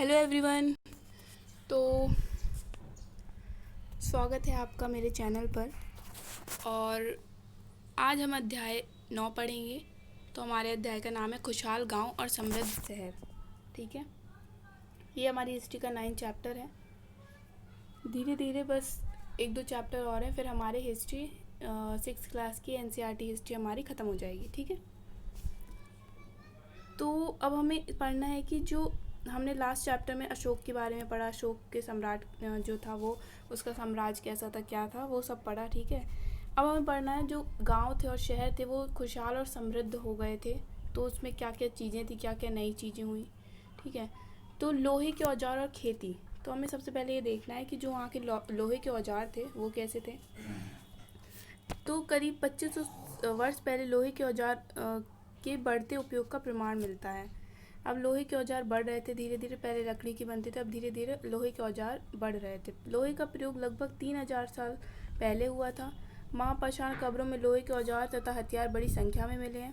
Hello everyone. तो स्वागत है आपका मेरे चैनल पर। और आज हम अध्याय 9 पढ़ेंगे। तो हमारे अध्याय का नाम है खुशहाल गांव और समृद्ध शहर। ठीक है, ये हमारी हिस्ट्री का 9 चैप्टर है। धीरे धीरे बस 1-2 चैप्टर और हैं, फिर हमारे हिस्ट्री 6th क्लास की एनसीईआरटी हिस्ट्री हमारी ख़त्म हो जाएगी। ठीक है, तो अब हमें पढ़ना है कि जो हमने लास्ट चैप्टर में अशोक के बारे में पढ़ा, अशोक के सम्राट जो था वो, उसका साम्राज्य कैसा था, क्या था, वो सब पढ़ा। ठीक है, अब हमें पढ़ना है जो गांव थे और शहर थे वो खुशहाल और समृद्ध हो गए थे, तो उसमें क्या क्या चीज़ें थी, क्या क्या नई चीज़ें हुई। ठीक है, तो लोहे के औजार और खेती। तो हमें सबसे पहले ये देखना है कि जो वहाँ के लोहे के औजार थे वो कैसे थे। तो करीब 2500 वर्ष पहले लोहे के औजार के बढ़ते उपयोग का प्रमाण मिलता है। अब लोहे के औजार बढ़ रहे थे धीरे धीरे, पहले लकड़ी के बनते थे, अब धीरे धीरे लोहे के औजार बढ़ रहे थे। लोहे का प्रयोग लगभग 3000 साल पहले हुआ था। महापाषाण कब्रों में लोहे के औजार तथा हथियार बड़ी संख्या में मिले हैं।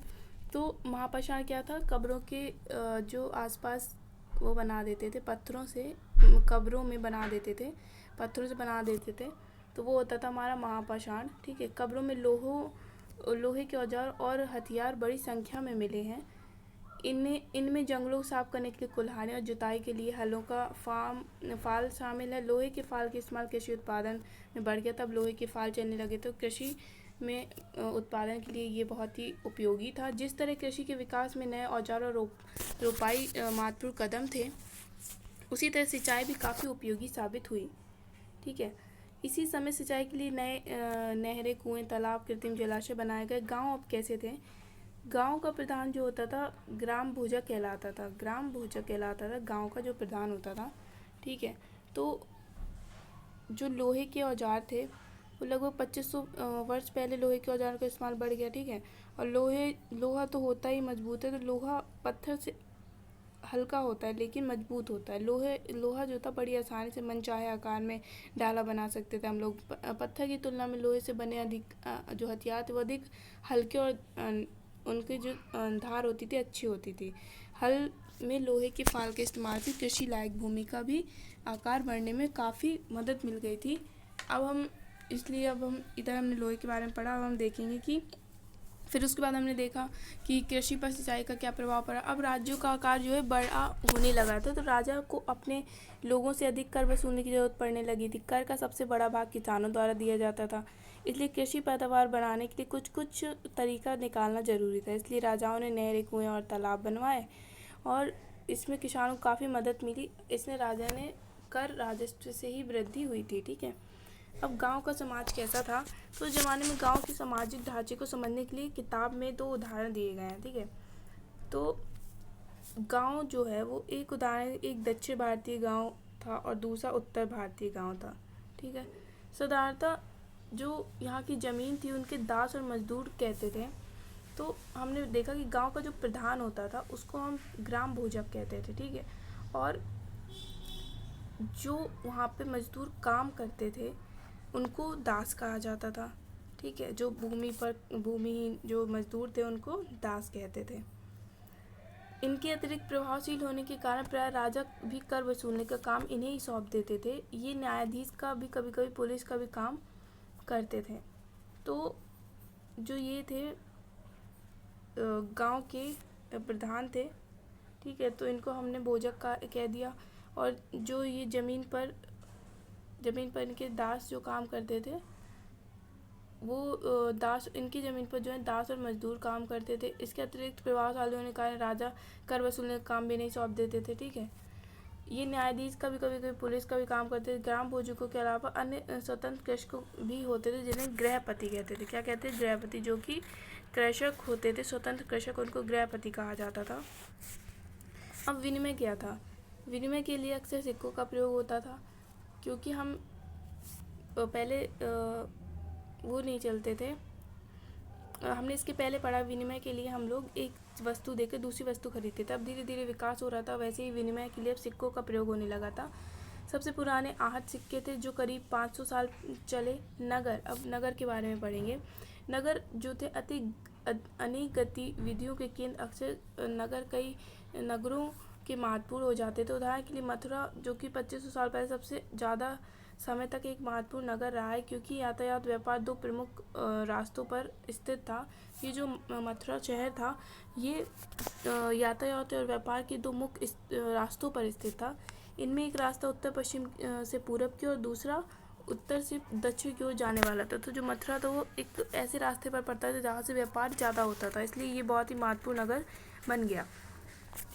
तो महापाषाण क्या था, कब्रों के जो आसपास वो बना देते थे, पत्थरों से कब्रों में बना देते थे, पत्थरों से बना देते थे, तो वो होता था हमारा महापाषाण। ठीक है, कब्रों में लोहे के औजार और हथियार बड़ी संख्या में मिले हैं। इनमें जंगलों को साफ करने के लिए कुल्हाड़े और जुताई के लिए हलों का फाल शामिल है। लोहे के फाल का इस्तेमाल कृषि उत्पादन में बढ़ गया, तब लोहे के फाल चलने लगे, तो कृषि में उत्पादन के लिए ये बहुत ही उपयोगी था। जिस तरह कृषि के विकास में नए औजार और रोपाई महत्वपूर्ण कदम थे, उसी तरह सिंचाई भी काफ़ी उपयोगी साबित हुई। ठीक है, इसी समय सिंचाई के लिए नए नहरें, कुएं, तालाब, कृत्रिम जलाशय बनाए गए। गांव अब कैसे थे। गांव का प्रधान जो होता था ग्राम भोजक कहलाता था। ग्राम भोजक कहलाता था गांव का जो प्रधान होता था। ठीक है, तो जो लोहे के औजार थे वो लगभग 2500 वर्ष पहले लोहे के औजारों का इस्तेमाल बढ़ गया। ठीक है, और लोहा तो होता ही मजबूत है, तो लोहा पत्थर से हल्का होता है लेकिन मजबूत होता है। लोहा जो था बड़ी आसानी से मनचाहे आकार में डाला बना सकते थे हम लोग। पत्थर की तुलना में लोहे से बने अधिक जो हथियार थे वो अधिक हल्के और उनकी जो धार होती थी अच्छी होती थी। हल में लोहे के फाल के इस्तेमाल से कृषि लायक भूमि का भी आकार बढ़ने में काफ़ी मदद मिल गई थी। अब हम इधर हमने लोहे के बारे में पढ़ा। अब हम देखेंगे कि फिर उसके बाद हमने देखा कि कृषि पर सिंचाई का क्या प्रभाव पड़ा। अब राज्यों का आकार जो है बड़ा होने लगा था, तो राजा को अपने लोगों से अधिक कर वसूलने की जरूरत पड़ने लगी थी। कर का सबसे बड़ा भाग किसानों द्वारा दिया जाता था, इसलिए कृषि पैदावार बढ़ाने के लिए कुछ कुछ तरीका निकालना जरूरी था। इसलिए राजाओं ने नहरें, कुएं और तालाब बनवाए और इसमें किसानों को काफ़ी मदद मिली। इसने राजा ने कर राजस्व से ही वृद्धि हुई थी। ठीक है, अब गांव का समाज कैसा था। तो उस ज़माने में गांव के सामाजिक ढांचे को समझने के लिए किताब में 2 उदाहरण दिए गए हैं। ठीक है, तो गांव जो है वो एक उदाहरण, एक दक्षिण भारतीय गांव था और दूसरा उत्तर भारतीय गांव था। ठीक है, साधारणतः जो यहाँ की ज़मीन थी उनके दास और मजदूर कहते थे। तो हमने देखा कि गांव का जो प्रधान होता था उसको हम ग्राम भोजक कहते थे। ठीक है, और जो वहाँ पे मजदूर काम करते थे उनको दास कहा जाता था। ठीक है, जो भूमिहीन जो मजदूर थे उनको दास कहते थे। इनके अतिरिक्त प्रभावशील होने के कारण प्राय राजा भी कर वसूलने का काम इन्हें ही सौंप देते थे। ये न्यायाधीश का भी, कभी कभी पुलिस का भी काम करते थे। तो जो ये थे गांव के प्रधान थे। ठीक है, तो इनको हमने भोजक का कह दिया। और जो ये ज़मीन पर इनके दास जो काम करते थे वो दास, इनकी ज़मीन पर जो है दास और मजदूर काम करते थे। इसके अतिरिक्त प्रभावशाली होने के कारण राजा कर वसूलने का काम भी नहीं सौंप देते थे। ठीक है, ये न्यायाधीश का भी, कभी कभी पुलिस का भी काम करते थे। ग्राम भोजकों के अलावा अन्य स्वतंत्र कृषक भी होते थे जिन्हें गृहपति कहते थे। क्या कहते हैं, गृहपति। जो कि कृषक होते थे, स्वतंत्र कृषक, उनको गृहपति कहा जाता था। अब विनिमय क्या था। विनिमय के लिए अक्सर सिक्कों का प्रयोग होता था, क्योंकि हम पहले वो नहीं चलते थे। हमने इसके पहले पढ़ा, विनिमय के लिए हम लोग एक वस्तु देकर दूसरी वस्तु खरीदते थे। अब धीरे धीरे विकास हो रहा था, वैसे ही विनिमय के लिए अब सिक्कों का प्रयोग होने लगा था। सबसे पुराने आहत सिक्के थे जो करीब 500 साल चले। नगर, अब नगर के बारे में पढ़ेंगे। नगर जो थे अनेक गतिविधियों के केंद्र। अक्सर नगर कई नगरों के महत्वपूर्ण हो जाते थे। उदाहरण के लिए मथुरा, जो कि 2500 साल पहले सबसे ज़्यादा समय तक एक महत्वपूर्ण नगर रहा है, क्योंकि यातायात व्यापार दो प्रमुख रास्तों पर स्थित था। ये जो मथुरा शहर था, ये यातायात और व्यापार के दो मुख्य रास्तों पर स्थित था। इनमें एक रास्ता उत्तर पश्चिम से पूरब की और दूसरा उत्तर से दक्षिण की ओर जाने वाला था। तो जो मथुरा था वो एक ऐसे रास्ते पर पड़ता था जहाँ से व्यापार ज़्यादा होता था, इसलिए ये बहुत ही महत्वपूर्ण नगर बन गया।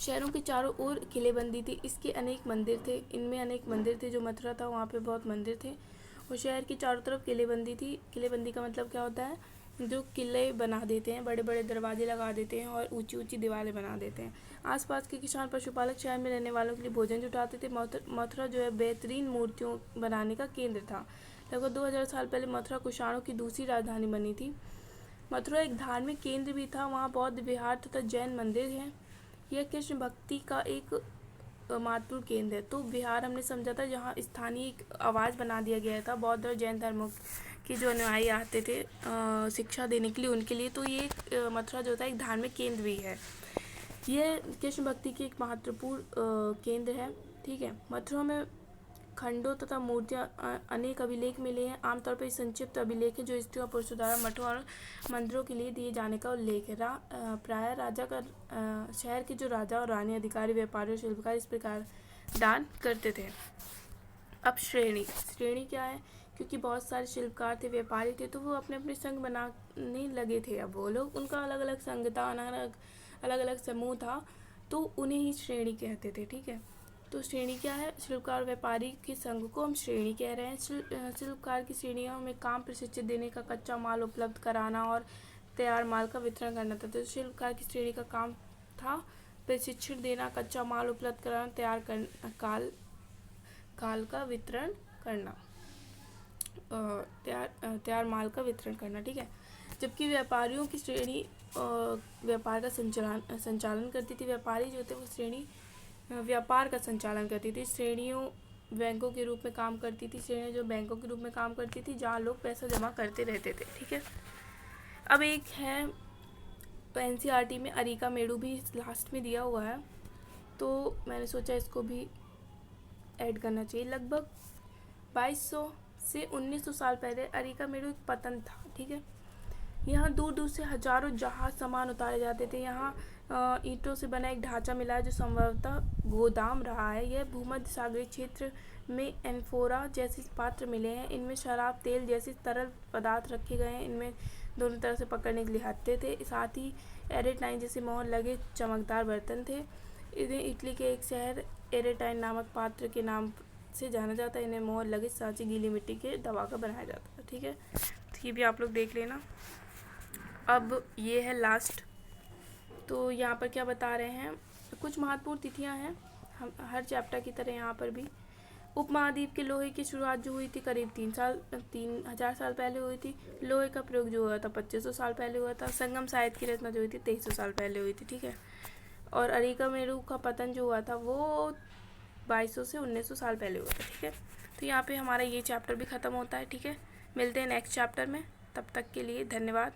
शहरों के चारों ओर किलेबंदी थी, इसके अनेक मंदिर थे, इनमें अनेक मंदिर थे। जो मथुरा था वहाँ पे बहुत मंदिर थे और शहर की चारों तरफ किलेबंदी थी। किलेबंदी का मतलब क्या होता है, जो किले बना देते हैं, बड़े बड़े दरवाजे लगा देते हैं और ऊंची ऊंची दीवारें बना देते हैं। आसपास के किसान पशुपालक शहर में रहने वालों के लिए भोजन जुटाते थे। मथुरा जो है बेहतरीन मूर्तियों बनाने का केंद्र था। लगभग 2000 साल पहले मथुरा कुषाणों की दूसरी राजधानी बनी थी। मथुरा एक धार्मिक केंद्र भी था, वहाँ बौद्ध विहार तथा जैन मंदिर हैं। यह कृष्ण भक्ति का एक महत्वपूर्ण केंद्र है। तो विहार हमने समझा था जहाँ स्थानीय आवास बना दिया गया था बौद्ध और जैन धर्मों के जो अनुयायी आते थे शिक्षा देने के लिए, उनके लिए। तो ये मथुरा जो था एक धार्मिक केंद्र भी है। यह कृष्ण भक्ति की एक महत्वपूर्ण केंद्र है। ठीक है। मथुरा में खंडों तथा मूर्तियाँ अनेक अभिलेख मिले हैं। आमतौर पर संक्षिप्त अभिलेख है जो स्त्रियों और पुरुषों द्वारा मठों और मंदिरों के लिए दिए जाने का उल्लेख है। प्रायः राजा का शहर के जो राजा और रानी, अधिकारी, व्यापारी और शिल्पकार इस प्रकार दान करते थे। अब श्रेणी क्या है, क्योंकि बहुत सारे शिल्पकार थे, व्यापारी थे, तो वो अपने अपने संघ बनाने लगे थे। अब वो लोग, उनका अलग अलग संघ था, अलग अलग समूह था, तो उन्हें ही श्रेणी कहते थे। ठीक है। तो श्रेणी क्या है, शिल्पकार और व्यापारी के संघ को हम श्रेणी कह रहे हैं। शिल्पकार की श्रेणियों में काम प्रशिक्षित देने का, कच्चा माल उपलब्ध कराना और तैयार माल का वितरण करना था। तो शिल्पकार की श्रेणी का काम था प्रशिक्षण देना, कच्चा माल उपलब्ध कराना, काल का वितरण करना, तैयार माल का वितरण करना। ठीक है। जबकि व्यापारियों की श्रेणी व्यापार का संचालन करती थी। व्यापारी जो थे वो श्रेणी व्यापार का संचालन करती थी। श्रेणियों बैंकों के रूप में काम करती थी। श्रेणियाँ जो बैंकों के रूप में काम करती थी, जहाँ लोग पैसा जमा करते रहते थे। ठीक है। अब एक है NCERT में अरिका मेड़ू भी लास्ट में दिया हुआ है, तो मैंने सोचा इसको भी ऐड करना चाहिए। लगभग 2200 से 1900 साल पहले अरिका मेड़ू एक पतन था। ठीक है। यहाँ दूर दूर से हजारों जहाज सामान उतारे जाते थे। यहाँ ईंटों से बना एक ढांचा मिला है जो संभवतः गोदाम रहा है। यह भूमध्य सागरीय क्षेत्र में एन्फोरा जैसे पात्र मिले हैं। इनमें शराब, तेल जैसे तरल पदार्थ रखे गए हैं। इनमें दोनों तरह से पकड़ने के लिए हत्थे थे। साथ ही एरेटाइन जैसे मोहर लगे चमकदार बर्तन थे। इन्हें इटली के एक शहर एरेटाइन नामक पात्र के नाम से जाना जाता है। इन्हें मोहर लगे सांचे गीली मिट्टी के दबाकर बनाया जाता है। ठीक है। तो ये भी आप लोग देख लेना। अब ये है लास्ट, तो यहाँ पर क्या बता रहे हैं, कुछ महत्वपूर्ण तिथियाँ हैं हम हर चैप्टर की तरह यहाँ पर भी। उपमहाद्वीप के लोहे की शुरुआत जो हुई थी करीब 3000 साल पहले हुई थी। लोहे का प्रयोग जो हुआ था 2500 साल पहले हुआ था। संगम साहित्य की रचना जो हुई थी 2300 साल पहले हुई थी। ठीक है। और अरिका मेरू का पतन जो हुआ था वो 2200 से 1900 साल पहले हुआ था। ठीक है। तो यहाँ पे हमारा ये चैप्टर भी ख़त्म होता है। ठीक है। मिलते हैं नेक्स्ट चैप्टर में, तब तक के लिए धन्यवाद।